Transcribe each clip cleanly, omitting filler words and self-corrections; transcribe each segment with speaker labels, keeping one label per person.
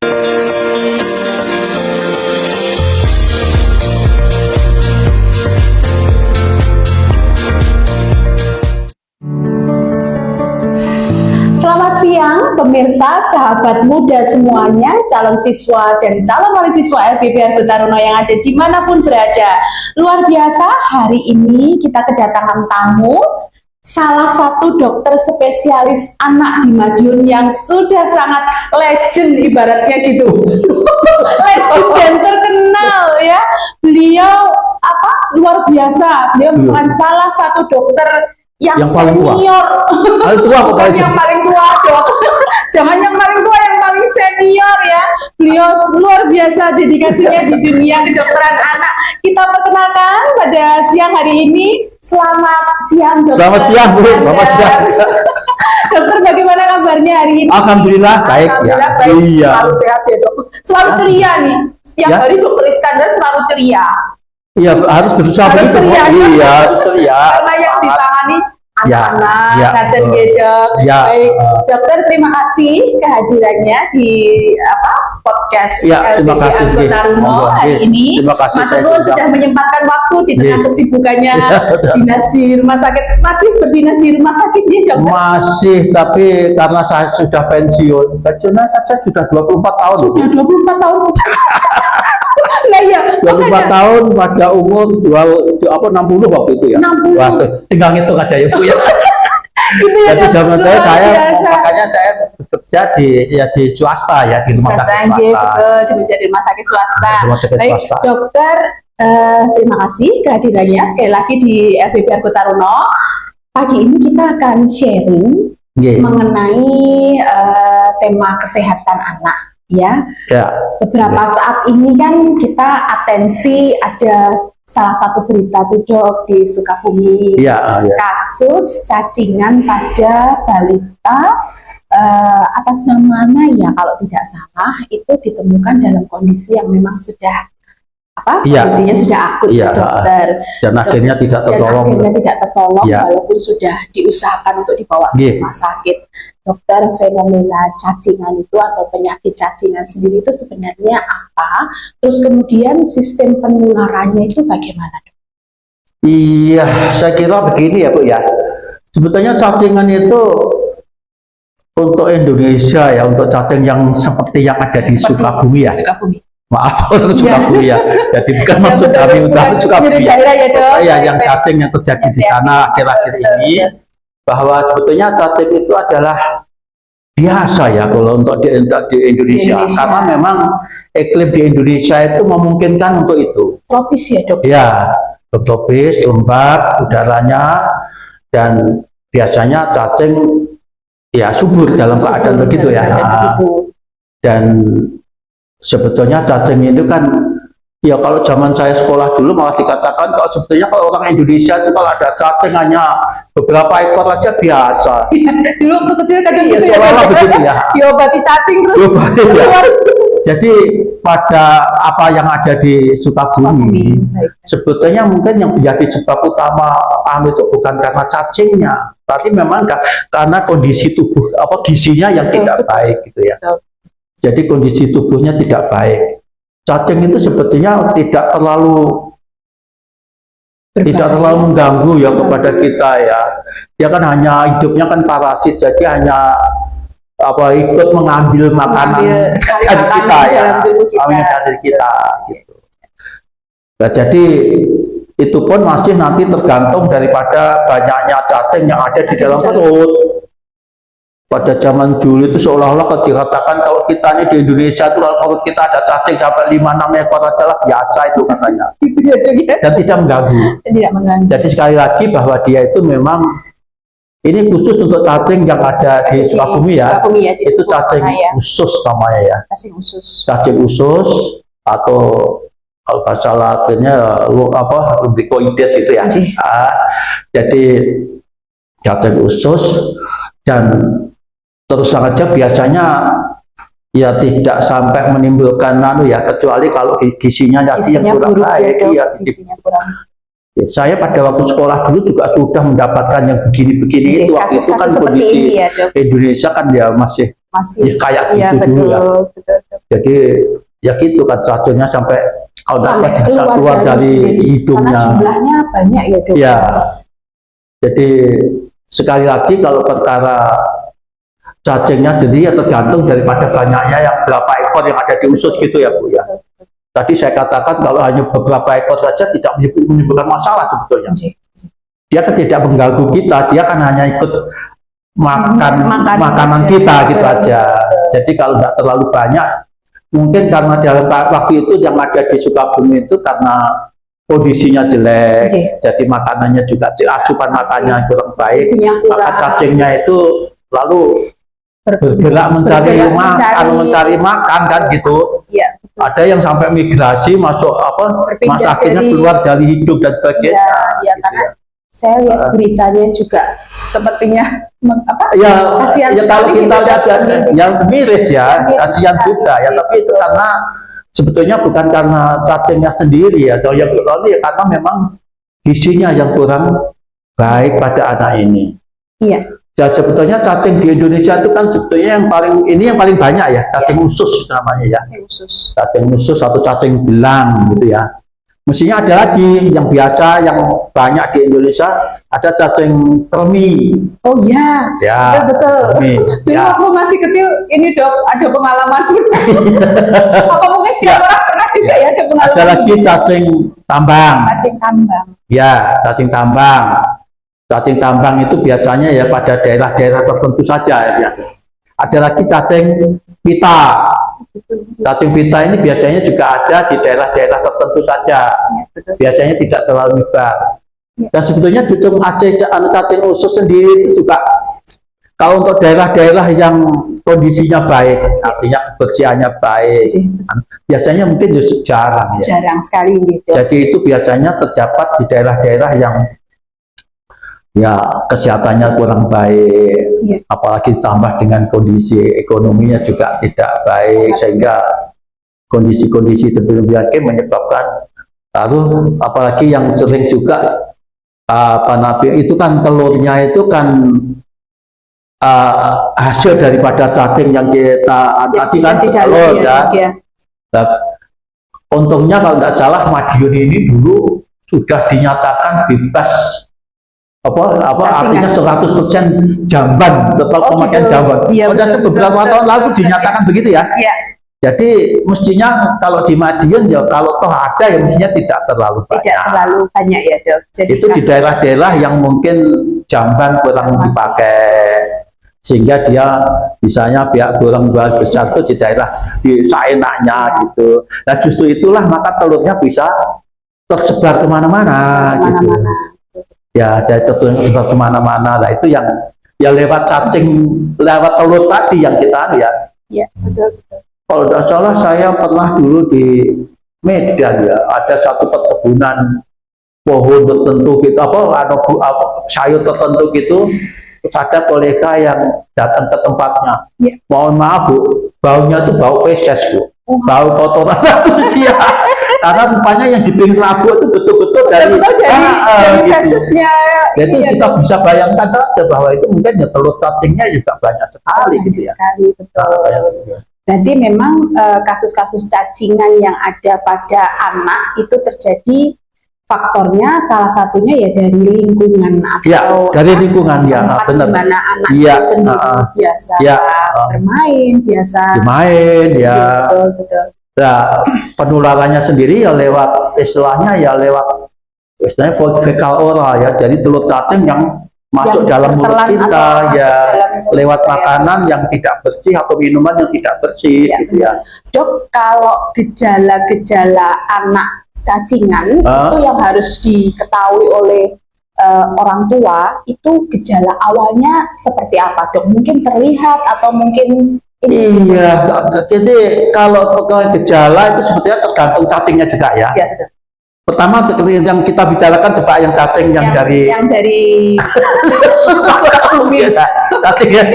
Speaker 1: Selamat siang pemirsa, sahabat muda semuanya, calon siswa dan calon wali siswa LPB Argo Taruna yang ada dimanapun berada. Luar biasa, hari ini kita kedatangan tamu, salah satu dokter spesialis anak di Madiun yang sudah sangat legend ibaratnya gitu. Legend dan terkenal ya. Beliau luar biasa. Beliau bukan salah satu dokter yang senior,
Speaker 2: paling tua
Speaker 1: bukan yang paling tua dok. Jangan yang paling tua, yang paling senior ya. Beliau luar biasa dedikasinya di dunia kedokteran anak. Kita perkenalkan pada siang hari ini. Selamat siang dokter.
Speaker 2: Selamat siang Bu, selamat siang.
Speaker 1: Dokter, bagaimana kabarnya hari ini?
Speaker 2: Alhamdulillah baik ya.
Speaker 1: Baik.
Speaker 2: Iya.
Speaker 1: Selalu sehat ya dok. Selalu ceria nih. Setiap hari dokter Iskandar selalu ceria.
Speaker 2: Iya, harus berusaha begitu. Iya, ceria.
Speaker 1: Karena yang ditangani anak-anak, ngaten gedek. Baik, dokter, terima kasih kehadirannya di podcast
Speaker 2: terima
Speaker 1: LPB
Speaker 2: kasih
Speaker 1: Argo Taruna hari ini.
Speaker 2: Terima kasih.
Speaker 1: Mas Nur sudah menyempatkan waktu di tengah kesibukannya dinas di rumah sakit. Masih berdinas di rumah sakit ya dokter?
Speaker 2: Masih, tapi karena saya sudah pensiun. Pensiunnya saja sudah 24 tahun.
Speaker 1: Sudah 24 tahun. Lah ya,
Speaker 2: 24 tahun pada umur 60 waktu itu ya.
Speaker 1: 60.
Speaker 2: Wah, tinggal ngitung aja ya Bu ya.
Speaker 1: Gitu ya,
Speaker 2: jadi zaman saya
Speaker 1: biasa.
Speaker 2: makanya saya bekerja di swasta ya, di rumah sakit swasta.
Speaker 1: Di rumah sakit swasta.
Speaker 2: Rumah sakit
Speaker 1: Baik,
Speaker 2: swasta.
Speaker 1: dokter, terima kasih kehadirannya sekali lagi di LPB Argo Taruna. Pagi ini kita akan sharing mengenai tema kesehatan anak. Ya. Beberapa saat ini kan kita atensi ada salah satu berita tuh dok di Sukabumi, kasus cacingan pada balita atas nama Naya kalau tidak salah, itu ditemukan dalam kondisi yang memang sudah kondisinya sudah akut dokter, dan akhirnya tidak tertolong walaupun sudah diusahakan untuk dibawa ke rumah sakit. Dokter, fenomena cacingan itu atau penyakit cacingan sendiri itu sebenarnya apa? Terus kemudian sistem penularannya itu bagaimana dok?
Speaker 2: Iya, saya kira begini ya Bu ya. Sebetulnya cacingan itu untuk Indonesia ya, untuk cacing yang seperti yang ada di Sukabumi ya. Maaf orang Sukabumi ya. Jadi bukan maksud kami untuk Sukabumi. Ya, yang cacing yang terjadi di sana akhir-akhir ini, bahwa sebetulnya cacing itu adalah biasa ya kalau untuk di Indonesia. Karena memang iklim di Indonesia itu memungkinkan untuk itu. Tropis ya dok? Ya, tropis, lembab udaranya, dan biasanya cacing ya subur dalam keadaan begitu ya. Dan sebetulnya cacing itu kan ya, kalau zaman saya sekolah dulu malah dikatakan kalau sebetulnya kalau orang Indonesia itu kalau ada cacing hanya beberapa ekor aja biasa.
Speaker 1: Dulu waktu kecil kadang gitu
Speaker 2: ya, begitu ya.
Speaker 1: Diobati cacing terus.
Speaker 2: Jadi pada apa yang ada di Sukabumi, sebetulnya mungkin yang menjadi sebab utama itu bukan karena cacingnya, tapi memang karena kondisi tubuh gizinya yang tidak baik gitu ya. Jadi kondisi tubuhnya tidak baik. Cacing itu sebetulnya tidak terlalu mengganggu ya kepada kita ya. Dia kan hanya hidupnya kan parasit, jadi hanya ikut mengambil makanan dari kita ya, dari kita gitu. Nah, jadi itu pun masih nanti tergantung daripada banyaknya cacing yang ada di dalam perut. Pada zaman dulu itu seolah-olah dikatakan kalau kita ini di Indonesia itu kalau kita ada cacing sampai 5-6 ekor aja lah biasa itu katanya. Dan tidak mengganggu. Jadi sekali lagi bahwa dia itu memang ini khusus untuk cacing yang ada di Sukabumi ya. Itu cacing usus namanya ya. Cacing usus atau kalau bahasa latinnya lumbricoides itu ya. Jadi cacing usus, dan terus saja biasanya ya tidak sampai menimbulkan kecuali kalau gizinya yang kurang baik. Saya pada waktu sekolah dulu juga sudah mendapatkan yang begini-begini itu. Waktu itu kan kondisi Indonesia kan ya masih kayak gitu dulu ya. Jadi ya gitu kan cacingnya sampai kalau
Speaker 1: Sampai
Speaker 2: dapat keluar dari hidungnya.
Speaker 1: Karena jumlahnya banyak ya dok.
Speaker 2: Ya, jadi sekali lagi kalau perkara cacingnya jadi ya tergantung daripada banyaknya yang berapa ekor yang ada di usus gitu ya Bu ya. Tadi saya katakan kalau hanya beberapa ekor saja tidak menimbulkan masalah sebetulnya. Dia kan tidak mengganggu kita, dia kan hanya ikut makan makanan kita gitu aja. Jadi kalau tidak terlalu banyak, mungkin karena dalam waktu itu yang ada di Sukabumi itu karena kondisinya jelek, jadi makanannya juga asupan makanannya kurang baik, maka cacingnya itu lalu bergerak mencari makan kan gitu.
Speaker 1: Ya,
Speaker 2: ada yang sampai migrasi masuk mas akhirnya keluar dari hidup dan sebagainya.
Speaker 1: Iya, karena saya lihat beritanya juga sepertinya
Speaker 2: ya kalau kita lihat yang miris ya, kasihan juga ya, tapi itu karena sebetulnya bukan karena cacingnya sendiri atau yang ya karena memang gizinya yang kurang baik pada anak ini.
Speaker 1: Iya.
Speaker 2: Ya sebetulnya cacing di Indonesia itu kan sebetulnya yang paling banyak ya, cacing usus namanya ya. Cacing usus atau cacing belang gitu ya. Mestinya ada lagi yang biasa yang banyak di Indonesia, ada cacing kremi.
Speaker 1: Oh iya, ya, betul. Dulu waktu masih kecil ini dok ada pengalaman. Apa mungkin siapa orang pernah juga ya ada pengalaman?
Speaker 2: Ada lagi cacing tambang.
Speaker 1: Cacing tambang.
Speaker 2: Ya, cacing tambang. Cacing tambang itu biasanya ya pada daerah-daerah tertentu saja ya biasa. Ada lagi cacing pita. Cacing pita ini biasanya juga ada di daerah-daerah tertentu saja. Biasanya tidak terlalu nyebar. Dan sebetulnya cacing usus sendiri itu juga kalau untuk daerah-daerah yang kondisinya baik, artinya kebersihannya baik, biasanya mungkin jarang ya.
Speaker 1: Jarang sekali gitu.
Speaker 2: Jadi itu biasanya terdapat di daerah-daerah yang ya kesehatannya kurang baik, apalagi ditambah dengan kondisi ekonominya juga tidak baik, sehingga kondisi-kondisi demikian menyebabkan lalu apalagi yang sering juga itu kan telurnya itu kan hasil daripada cacing yang kita tadi kan telur ya. Nah, untungnya kalau tidak salah Madiun ini dulu sudah dinyatakan bebas artinya 100% jamban, total pemakaian jamban. Sudah beberapa tahun lalu dinyatakan begitu ya. Jadi mestinya kalau di Madiun ya kalau toh ada ya mestinya tidak terlalu banyak.
Speaker 1: Tidak terlalu banyak ya dok. Jadi
Speaker 2: itu di daerah-daerah yang mungkin jamban kurang dipakai, sehingga dia misalnya pihak kurang besar itu di daerah di seenaknya gitu. Nah justru itulah maka telurnya bisa tersebar kemana-mana gitu. Ya, jadi tersebar kemana-mana. Nah itu yang ya lewat cacing, lewat telur tadi yang kita lihat.
Speaker 1: Iya, betul.
Speaker 2: Kalau tidak salah saya pernah dulu di Medan ya, ada satu perkebunan pohon tertentu gitu, sayur tertentu gitu, terus ada kolega yang datang ke tempatnya. Mohon maaf Bu, baunya tuh bau feses Bu, bau kotoran manusia. Karena rupanya yang di pinggir labu itu betul-betul dari
Speaker 1: fesesnya.
Speaker 2: Jadi kita bisa bayangkan saja bahwa itu mungkin ya telur cacingnya juga banyak sekali gitu ya.
Speaker 1: Sekali, betul. Jadi memang kasus-kasus cacingan yang ada pada anak itu terjadi faktornya salah satunya ya dari lingkungan atau
Speaker 2: dari lingkungan ya,
Speaker 1: benar. Di mana anak itu sendiri biasa bermain, biasa
Speaker 2: bermain ya.
Speaker 1: Betul.
Speaker 2: Nah, penularannya sendiri ya lewat istilahnya fekal oral ya, jadi telur cacing yang masuk dalam mulut kita ya, lewat makanan yang tidak bersih atau minuman yang tidak bersih gitu ya.
Speaker 1: Dok, kalau gejala-gejala anak cacingan itu yang harus diketahui oleh orang tua, itu gejala awalnya seperti apa dok? Mungkin terlihat atau mungkin
Speaker 2: iya, jadi kalau gejala itu sebetulnya tergantung cacingnya juga ya. Pertama yang kita bicarakan coba yang cacing yang dari
Speaker 1: Sukabumi.
Speaker 2: Cacing yang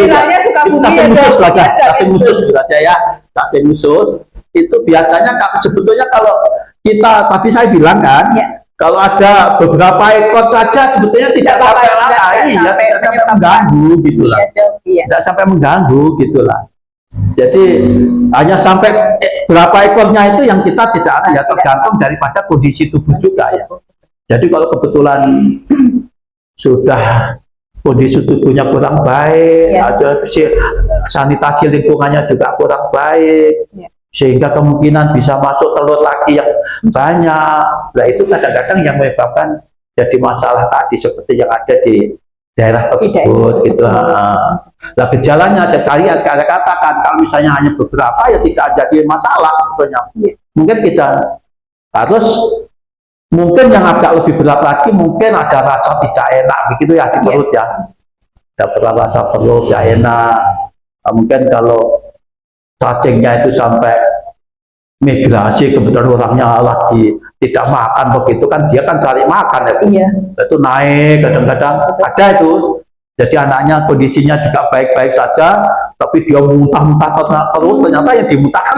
Speaker 1: Sukabumi
Speaker 2: usus lah ya, cacing usus saja ya. Cacing usus itu biasanya sebetulnya kalau kita tadi saya bilang kan, kalau ada beberapa ekor saja sebetulnya tidak sampai mengganggu gitulah. Tidak sampai mengganggu gitulah. Jadi hanya sampai berapa ekornya itu yang kita tidak ya tergantung daripada kondisi tubuh juga ya. Jadi kalau kebetulan sudah kondisi tubuhnya kurang baik, ada sanitasi lingkungannya juga kurang baik, sehingga kemungkinan bisa masuk telur lagi yang banyak. Nah itu kadang-kadang yang menyebabkan jadi masalah tadi seperti yang ada di daerah tersebut gitu. Nah gejalanya tadi saya katakan kalau misalnya hanya beberapa ya tidak jadi masalah sebetulnya. Mungkin kita harus mungkin yang agak lebih berat lagi mungkin ada rasa tidak enak begitu ya di perut ya. Ada rasa perut tidak enak. Mungkin kalau cacingnya itu sampai migrasi kebetulan orangnya lagi tidak makan begitu kan dia kan cari makan ya Bu. Itu naik kadang-kadang ada itu. Jadi anaknya kondisinya juga baik-baik saja, tapi dia muntah-muntah terus ternyata yang dimuntahkan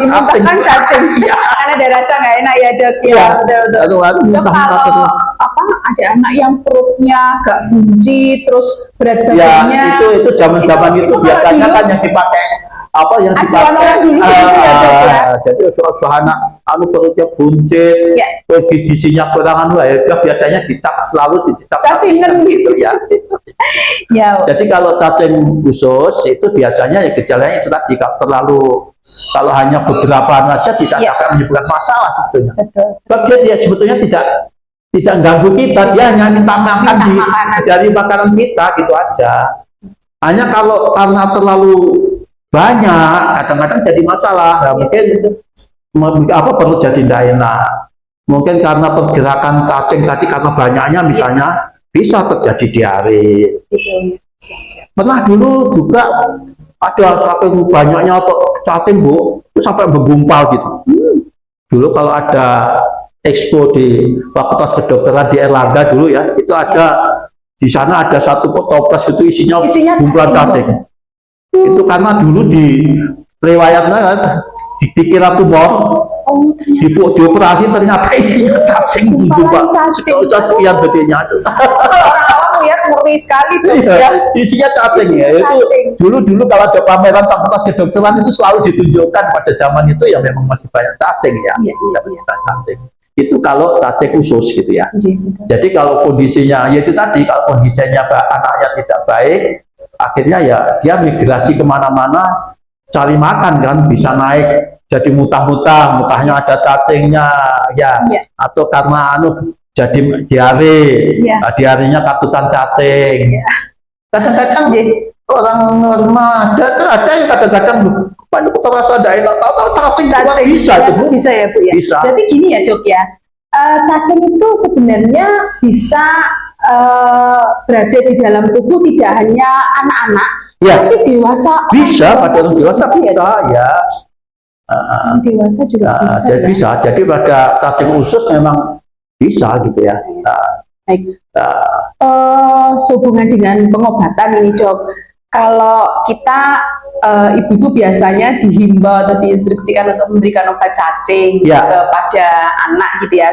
Speaker 2: cacing.
Speaker 1: Karena ada rasa nggak enak ya Dok. Betul. Kalau apa ada anak yang perutnya agak buncit terus berat badannya.
Speaker 2: Itu zaman-zaman itu biasanya kan yang dipakai apa yang dipakai
Speaker 1: dulu
Speaker 2: jadi anak perutnya buncit, gizinya kurang biasanya dicap selalu dicap
Speaker 1: cacingan gitu
Speaker 2: ya. Jadi kalau cacing usus itu biasanya ya gejalanya itu tadi kalau hanya beberapa saja tidak akan menyebabkan masalah sebetulnya. Sebab dia sebetulnya tidak ganggu kita, dia hanya minta makan dari makanan kita gitu aja. Hanya kalau karena terlalu banyak kadang-kadang jadi masalah. Mungkin apa perlu jadi tidak enak. Mungkin karena pergerakan cacing tadi karena banyaknya misalnya bisa terjadi diare. Pernah dulu juga ada saking banyaknya cacing Bu, itu sampai bergumpal gitu. Dulu kalau ada expo di Fakultas Kedokteran di Erlangga dulu ya, itu ada di sana ada satu toples itu isinya gumpalan cacing. Itu karena dulu di riwayatnya dikira tumor. Dioperasi ternyata isinya cacing sekian gedenya itu.
Speaker 1: Orang awam ya ngeri sekali tuh
Speaker 2: isinya cacing ya. Itu dulu kalau ada pameran Fakultas Kedokteran itu selalu ditunjukkan pada zaman itu ya memang masih banyak cacing ya. Cacing. Itu kalau cacing usus gitu ya. Jadi kalau kondisinya ya itu tadi kalau kondisinya anaknya tidak baik, akhirnya ya dia migrasi kemana-mana cari makan kan, bisa naik jadi mutahnya ada cacingnya ya, atau karena jadi diare, diarenya katutan cacing. Kadang-kadang orang normal ada yang kadang-kadang terasa ada enak, tahu cacing
Speaker 1: bisa ya Bu ya.
Speaker 2: Bisa.
Speaker 1: Berarti gini ya Dok ya, cacing itu sebenarnya bisa berada di dalam tubuh tidak hanya anak-anak, tapi dewasa.
Speaker 2: Bisa, pada orang dewasa bisa ya.
Speaker 1: Dewasa juga bisa.
Speaker 2: Jadi bisa. Jadi pada cacing usus memang bisa gitu ya.
Speaker 1: Baik. Sehubungan dengan pengobatan ini Dok, kalau kita ibu-ibu biasanya dihimbau atau diinstruksikan untuk memberikan obat cacing kepada anak gitu ya.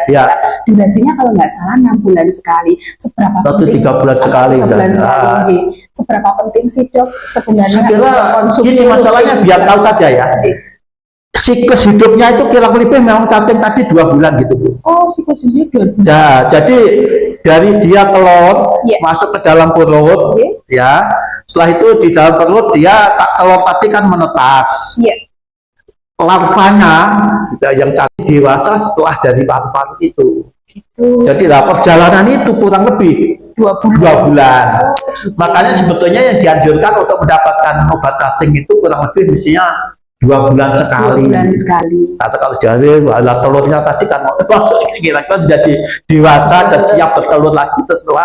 Speaker 1: Durasinya kalau nggak salah 6 bulan sekali. Seberapa penting?
Speaker 2: 3 bulan sekali.
Speaker 1: 3 bulan sekali. Seberapa penting sih Dok sebenarnya konsumsi?
Speaker 2: Gini masalahnya biar tahu saja ya. Siklus hidupnya itu kira-kira memang cacing tadi 2 bulan gitu Bu.
Speaker 1: Oh, siklus hidupnya 2 bulan.
Speaker 2: Ya, jadi dari dia telur masuk ke dalam perut, ya. Setelah itu di dalam perut dia telur tadi kan menetas. Larvanya yang cacing dewasa setelah dari larva itu. Jadi perjalanan itu kurang lebih 2 bulan. Makanya sebetulnya yang dianjurkan untuk mendapatkan obat cacing itu kurang lebih mestinya 2 bulan sekali.
Speaker 1: 2 bulan sekali.
Speaker 2: Atau kalau jadi telurnya tadi kan masuk kira-kira jadi dewasa dan siap bertelur lagi setelah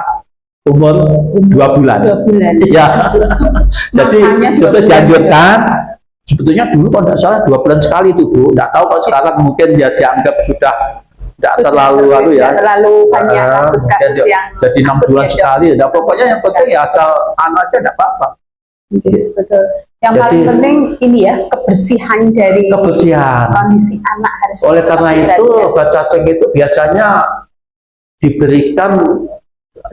Speaker 2: umur 2 bulan.
Speaker 1: 2 bulan.
Speaker 2: Iya. Jadi sudah dianjurkan. Sebetulnya dulu kalau tidak salah 2 bulan sekali itu Bu. Tidak tahu kalau sekarang mungkin dia dianggap sudah tidak terlalu
Speaker 1: terlalu banyak kasus-kasus yang
Speaker 2: jadi 6 bulan sekali. Nah, pokoknya yang penting ya asal anak aja tidak apa-apa.
Speaker 1: Betul. Yang paling penting ini ya kebersihan dari kondisi anak harus.
Speaker 2: Oleh karena itu obat cacing itu biasanya diberikan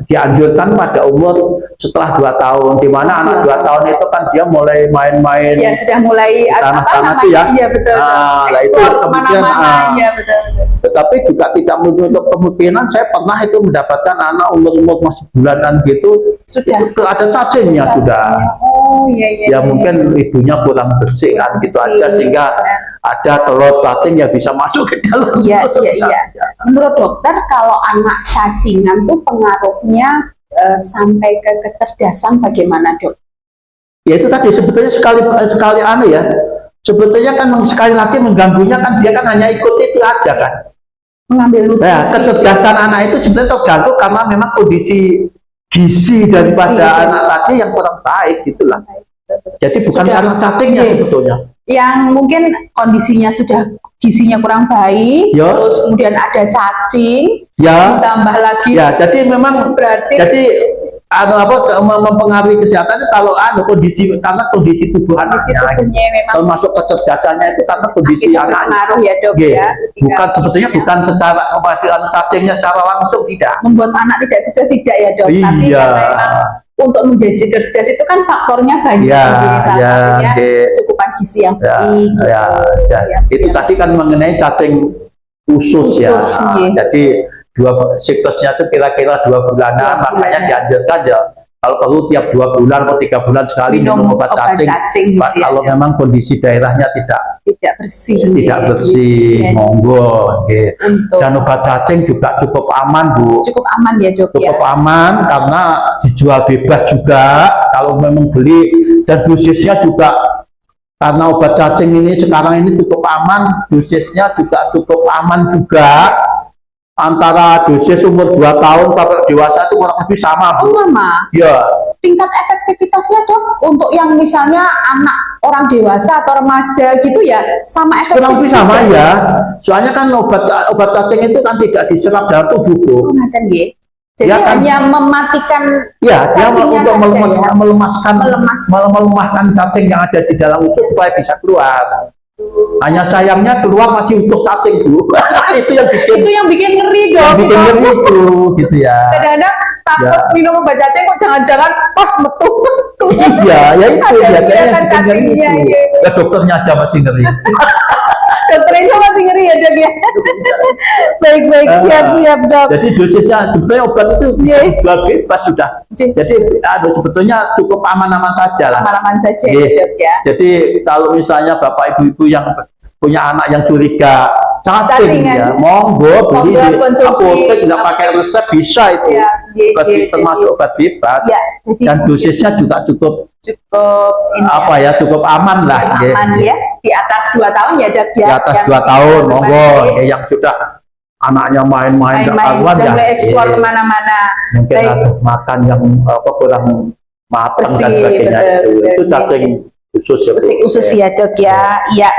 Speaker 2: dianjurkan pada umur setelah 2 tahun, di mana anak 2 tahun itu kan dia mulai main-main
Speaker 1: ya, sudah mulai
Speaker 2: tanah-tanah itu ya.
Speaker 1: iya betul,
Speaker 2: Nah, itu
Speaker 1: explore
Speaker 2: kemudian
Speaker 1: kemana-mana, ya betul.
Speaker 2: tetapi juga tidak menutup kemungkinan saya pernah itu mendapatkan anak umur masih bulanan gitu
Speaker 1: Sudah
Speaker 2: itu ada cacingnya sudah.
Speaker 1: Oh iya iya.
Speaker 2: Ya mungkin ibunya kurang bersih kan gitu aja, sehingga ada telur cacing yang bisa masuk ke dalam.
Speaker 1: Iya iya iya. Menurut dokter kalau anak cacingan tuh pengaruhnya sampai ke kecerdasan bagaimana, Dok?
Speaker 2: Ya itu tadi sebetulnya sekali aneh ya. Sebetulnya kan sekali lagi mengganggunya kan dia kan hanya ikut itu aja kan.
Speaker 1: Mengambil nutrisi.
Speaker 2: Nah, kecerdasan anak itu sebetulnya terganggu karena memang kondisi gizi daripada anak tadi yang kurang baik gitulah. Jadi bukan karena cacingnya sebetulnya.
Speaker 1: Yang mungkin kondisinya sudah gizinya kurang baik, terus kemudian ada cacing, ditambah lagi.
Speaker 2: Ya, jadi memang
Speaker 1: berarti
Speaker 2: mempengaruhi kesehatan kalau karena kondisi tubuh anaknya,
Speaker 1: memang
Speaker 2: termasuk kecerdasannya itu karena kondisi anaknya.
Speaker 1: Pengaruh ya, Dok ya.
Speaker 2: Bukan sebetulnya bukan secara cacingnya secara langsung tidak.
Speaker 1: Membuat anak tidak cerdas tidak ya, Dok. Tapi karena memang untuk menjadi cerdas itu kan faktornya banyak. Salah satunya kecukupan gizi yang baik.
Speaker 2: Itu tadi kan mengenai cacing usus ya. Jadi siklusnya itu kira-kira 2 bulanan, makanya dianjurkan ya kalau perlu tiap 2 bulan atau 3 bulan sekali minum obat cacing gitu kalau memang kondisi daerahnya tidak bersih, monggo. Dan obat cacing juga cukup aman, Bu.
Speaker 1: Cukup aman ya, Dok.
Speaker 2: Cukup aman karena dijual bebas juga kalau memang beli, dan dosisnya juga karena obat cacing ini sekarang ini cukup aman, dosisnya juga cukup aman juga. Antara dosis umur 2 tahun sampai dewasa itu kurang lebih sama, Bu.
Speaker 1: Oh, sama?
Speaker 2: Ya.
Speaker 1: Tingkat efektivitasnya, Dok, untuk yang misalnya anak orang dewasa atau remaja gitu ya, sama efektif?
Speaker 2: Kurang lebih sama ya. Soalnya kan obat cacing itu kan tidak diserap dalam tubuh, Bu.
Speaker 1: Jadi ya, kan, hanya mematikan
Speaker 2: dia untuk melemahkan cacing yang ada di dalam usus supaya bisa keluar. Hanya sayangnya keluar masih utuh cacing, Bu. itu yang bikin ngeri, Dok. Yang bikin ngeri itu gitu ya.
Speaker 1: Kadang-kadang takut minum obat cacing kok jangan-jangan pas betul.
Speaker 2: Iya, ya itu biasanya cacingnya itu. Ya dokternya aja masih ngeri.
Speaker 1: Dokternya masih ngeri ya, Dok ya. Baik, siap, Dok.
Speaker 2: Jadi dosisnya sebetulnya obat itu jual bebas sudah. Jadi sebetulnya cukup aman-aman saja lah.
Speaker 1: Aman-aman saja, Dok ya.
Speaker 2: Jadi kalau misalnya bapak ibu-ibu yang punya anak yang curiga cacing ya, monggo beli di apotek, tidak pakai resep bisa itu. Termasuk obat bebas. Dan dosisnya juga cukup cukup aman lah.
Speaker 1: Aman ya. Di atas 2 tahun ya, Dok ya.
Speaker 2: Di atas 2 tahun, monggo. Yang sudah anaknya main-main
Speaker 1: mulai eksplor kemana-mana.
Speaker 2: Mungkin ada makan yang kurang matang dan sebagainya. Itu cacing usus
Speaker 1: ya, Dok ya. Iya.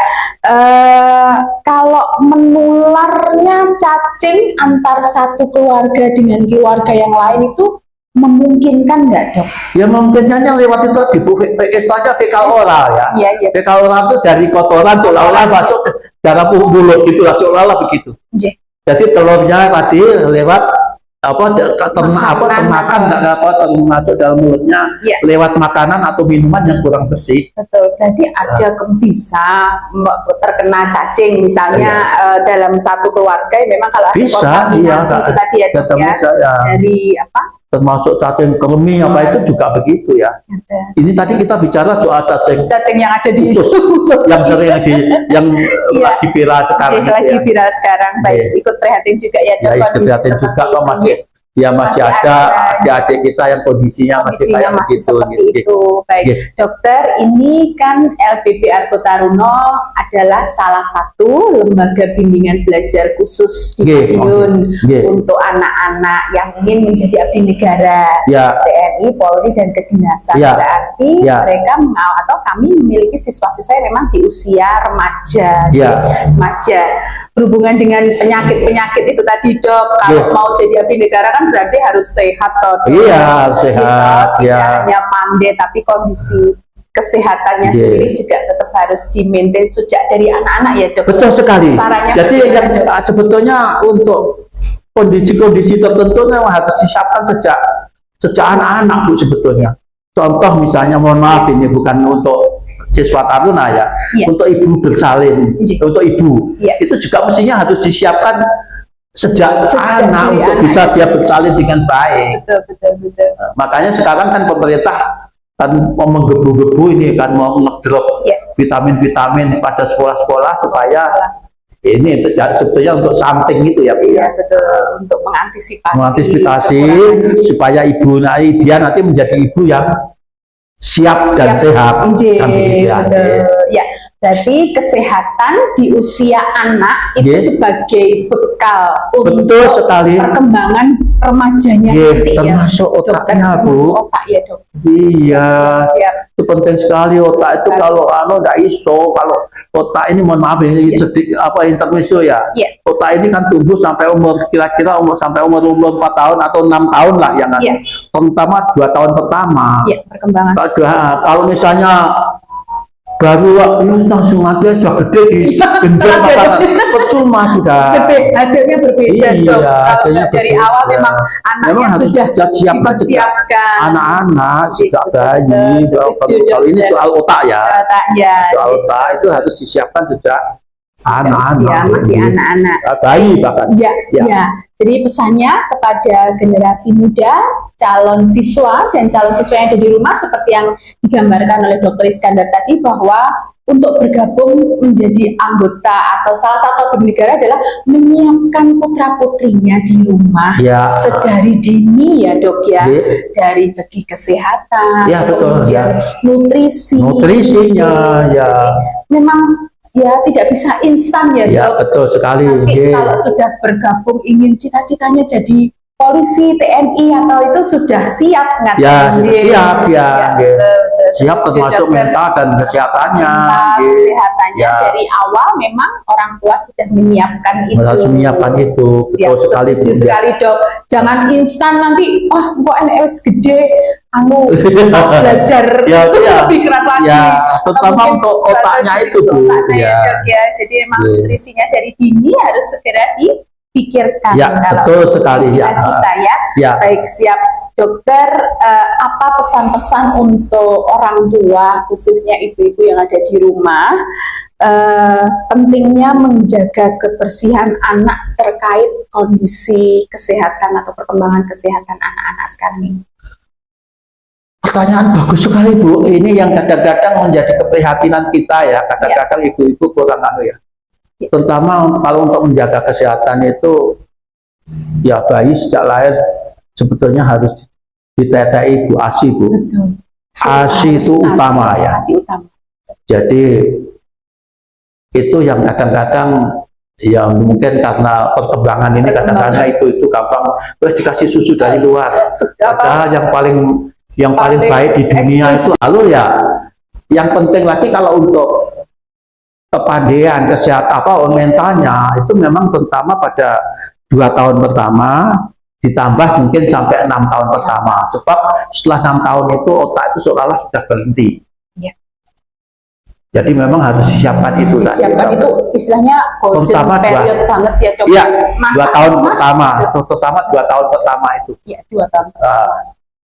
Speaker 1: Kalau menularnya cacing antar satu keluarga dengan keluarga yang lain itu memungkinkan nggak, Dok?
Speaker 2: Ya memungkinkannya lewat itu di istilahnya fekal oral ya.
Speaker 1: Iya.
Speaker 2: Fekal oral itu dari kotoran seolah-olah masuk darah mulut gitu lah, seolah-olah begitu. Jadi telurnya tadi lewat termakan masuk dalam mulutnya lewat makanan atau minuman yang kurang bersih.
Speaker 1: Betul. Berarti ada bisa terkena cacing misalnya dalam satu keluarga memang kalau ada kontaminasi itu tadi ya, Dok ya. Dari
Speaker 2: termasuk cacing kremi itu juga begitu ya. Ini tadi kita bicara soal cacing
Speaker 1: yang ada di usus
Speaker 2: yang sering lagi viral sekarang.
Speaker 1: Viral sekarang. Baik, ikut prihatin juga ya, Dok.
Speaker 2: Ikut prihatin juga kok masih ada adik-adik kita yang kondisinya masih
Speaker 1: seperti itu. Baik, Dokter, ini kan LPP Argo Taruno adalah salah satu lembaga bimbingan belajar khusus di Madiun untuk anak-anak yang ingin menjadi abdi negara TNI, Polri, dan kedinasan. Berarti mereka atau kami memiliki siswa-siswa yang memang di usia remaja. Remaja berhubungan dengan penyakit-penyakit itu tadi, Dok. Kalau mau jadi abdi negara kan berarti harus sehat, Dok.
Speaker 2: Harus sehat.
Speaker 1: Tidak hanya pandai, tapi kondisi kesehatannya sendiri juga tetap harus di-maintain sejak dari anak-anak ya, Dok.
Speaker 2: Betul sekali. Jadi yang sebetulnya untuk kondisi-kondisi tertentu memang harus disiapkan sejak anak-anak Bu sebetulnya. Contoh misalnya, mohon maaf ini bukan untuk siswa taruna ya, untuk ibu bersalin, untuk ibu itu juga mestinya harus disiapkan sejak anak untuk bisa dia bersalin dengan baik.
Speaker 1: Betul.
Speaker 2: Makanya sekarang kan pemerintah kan mau menggebu-gebu ini kan, mau ngedrop vitamin-vitamin pada sekolah-sekolah supaya ini sebetulnya untuk something itu ya Bu.
Speaker 1: Iya betul, untuk mengantisipasi
Speaker 2: supaya ibu dia nanti menjadi ibu yang siap dan sehat.
Speaker 1: Ya, berarti kesehatan di usia anak itu sebagai bekal untuk perkembangan remajanya nanti
Speaker 2: termasuk otaknya Bu.
Speaker 1: Termasuk otak ya Dok.
Speaker 2: Iya, itu penting sekali otak itu. Kalau nggak iso, kalau otak ini mohon maaf ini sedikit intermezzo ya. Otak ini kan tumbuh sampai umur kira-kira sampai umur 4 tahun atau 6 tahun lah yang terutama 2 tahun pertama.
Speaker 1: Perkembangan.
Speaker 2: Kalau misalnya baru langsung mati aja gede di gendeng percuma sudah.
Speaker 1: Gede, hasilnya berbeda Dok. Kalau dari awal memang anaknya sudah
Speaker 2: dipersiapkan. Anak-anak sejak bayi. Kalau ini soal otak ya. Soal otak itu harus disiapkan sejak anak-anak.
Speaker 1: Masih anak-anak.
Speaker 2: Bayi bahkan.
Speaker 1: Ya. Jadi pesannya kepada generasi muda, calon siswa dan calon siswa yang ada di rumah seperti yang digambarkan oleh Dr. Iskandar tadi, bahwa untuk bergabung menjadi anggota atau salah satu abdi negara adalah menyiapkan putra-putrinya di rumah sedari dini ya Dok ya, dari segi kesehatan, kemudian nutrisinya. Jadi memang tidak bisa instan ya Dok.
Speaker 2: Betul sekali.
Speaker 1: Nanti kalau sudah bergabung ingin cita-citanya jadi polisi, TNI atau itu sudah siap nggak?
Speaker 2: Siap termasuk mental dan kesehatannya.
Speaker 1: Kesehatannya dari awal memang orang tua sudah menyiapkan itu.
Speaker 2: Betul sekali.
Speaker 1: Setuju sekali Dok. Jangan instan nanti, kok NS gede, belajar lebih keras lagi.
Speaker 2: Terutama untuk otaknya itu Bu.
Speaker 1: Jadi memang nutrisinya dari dini harus segera dipikirkan.
Speaker 2: Betul sekali.
Speaker 1: Cita-cita Baik, siap. Dokter, apa pesan-pesan untuk orang tua, khususnya ibu-ibu yang ada di rumah, pentingnya menjaga kebersihan anak terkait kondisi kesehatan atau perkembangan kesehatan anak-anak sekarang ini?
Speaker 2: Pertanyaan bagus sekali Bu. Ini yang kadang-kadang menjadi keprihatinan kita ya. Kadang-kadang ibu-ibu kurang terutama kalau untuk menjaga kesehatan itu bayi sejak lahir sebetulnya harus ditetai Bu ASI Bu.
Speaker 1: Betul.
Speaker 2: ASI itu utama ya.
Speaker 1: ASI utama.
Speaker 2: Jadi itu yang kadang-kadang mungkin karena perkembangan ini kadang-kadang itu gampang dikasih susu dari luar. Padahal yang paling baik di dunia itu yang penting lagi kalau untuk kepandaian kesehatan mentalnya itu memang terutama pada 2 tahun pertama ditambah mungkin sampai 6 tahun pertama, sebab setelah 6 tahun itu otak itu seolah-olah sudah berhenti. Jadi memang harus disiapkan itu.
Speaker 1: Disiapkan itu istilahnya golden period banget ya Dok.
Speaker 2: 2 tahun pertama, terutama 2 tahun pertama itu.
Speaker 1: 2 tahun.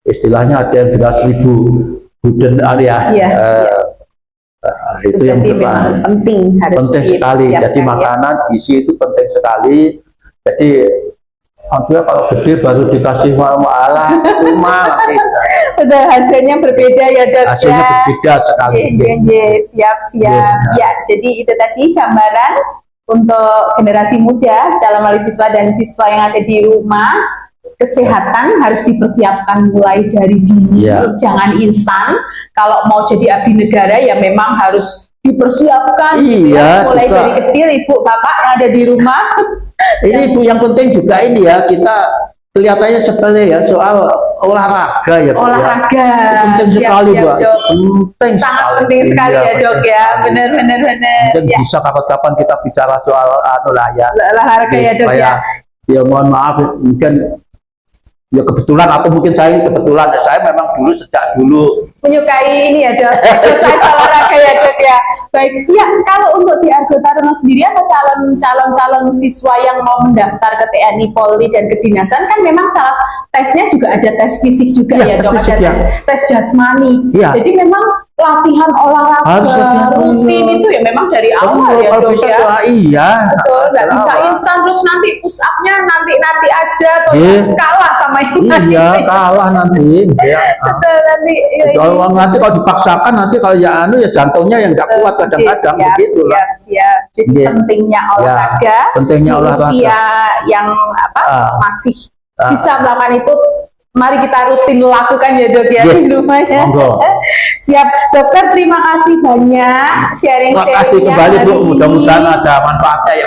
Speaker 2: Istilahnya ada yang bilang 1000 golden area. Itu yang
Speaker 1: penting
Speaker 2: sekali. Jadi makanan gizi itu penting sekali. Jadi kalau gede baru dikasih malah cuma
Speaker 1: Betul, hasilnya berbeda ya Dok.
Speaker 2: Hasilnya berbeda sekali.
Speaker 1: Siap. Jadi itu tadi gambaran untuk generasi muda, calon wali siswa dan siswa yang ada di rumah. Kesehatan harus dipersiapkan mulai dari dini, jangan instan. Kalau mau jadi abdi negara ya memang harus dipersiapkan mulai dari kecil, ibu bapak yang ada di rumah.
Speaker 2: Ini Bu, yang penting juga ini kita kelihatannya sepele soal olahraga ya Bu.
Speaker 1: Olahraga
Speaker 2: penting sekali Bu.
Speaker 1: Sangat penting sekali ya Dok ya. Benar.
Speaker 2: Mungkin bisa kapan-kapan kita bicara soal olahraga
Speaker 1: ya Dok ya.
Speaker 2: Ya mohon maaf mungkin Ya kebetulan atau mungkin saya kebetulan, saya memang sejak dulu
Speaker 1: menyukai ini ya Dok, exercise olahraga ya Dok ya. Baik, ya kalau untuk di Argo Taruna sendiri atau calon siswa yang mau mendaftar ke TNI, Polri dan kedinasan kan memang salah tesnya juga ada tes fisik juga ya Dok, ada tes jasmani. Jadi memang latihan olahraga rutin itu ya memang dari awal ya Dok ya.
Speaker 2: Iya.
Speaker 1: Betul, nggak bisa instan terus nanti push up-nya nanti aja atau kalah sama ini.
Speaker 2: Iya, kalah nanti.
Speaker 1: Betul nanti.
Speaker 2: Nanti kalau dipaksakan nanti kalau ya jantungnya yang nggak kuat kadang-kadang begitu lah.
Speaker 1: Siap. Jadi pentingnya olahraga.
Speaker 2: Pentingnya olahraga.
Speaker 1: Usia yang masih bisa melakukan itu. Mari kita rutin lakukan ya Dok ya di rumah ya. Siap, Dokter, terima kasih banyak sharing-sharingnya.
Speaker 2: Terima kasih kembali Bu, mudah-mudahan ada manfaatnya ya.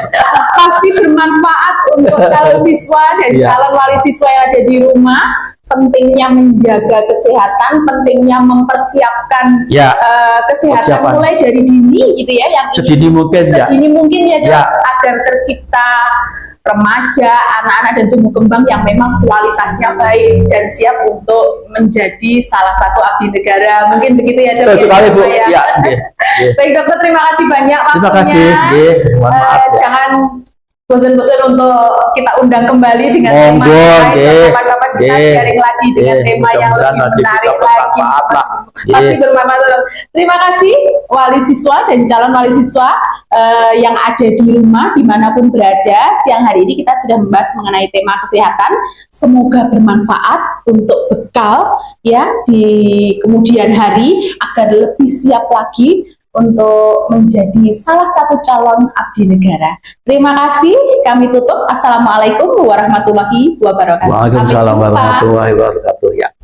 Speaker 1: Pasti bermanfaat untuk calon siswa dan calon wali siswa yang ada di rumah. Pentingnya menjaga kesehatan, pentingnya mempersiapkan kesehatan mulai dari dini gitu ya, yang
Speaker 2: sedini mungkin
Speaker 1: ya Dok, agar tercipta remaja, anak-anak dan tumbuh kembang yang memang kualitasnya baik dan siap untuk menjadi salah satu abdi negara. Mungkin begitu ya Dok. Baik Dokter, terima kasih banyak waktunya.
Speaker 2: Mohon maaf ya.
Speaker 1: Jangan bosan-bosan untuk kita undang kembali dengan tema lain. Kapan-kapan kita sharing lagi dengan tema yang lebih menarik lagi. Pasti bermanfaat. Terima kasih wali siswa dan calon wali siswa yang ada di rumah dimanapun berada. Siang hari ini kita sudah membahas mengenai tema kesehatan. Semoga bermanfaat untuk bekal ya di kemudian hari agar lebih siap lagi untuk menjadi salah satu calon abdi negara. Terima kasih, kami tutup. Assalamualaikum warahmatullahi wabarakatuh.
Speaker 2: Waalaikumsalam warahmatullahi wabarakatuh. Ya.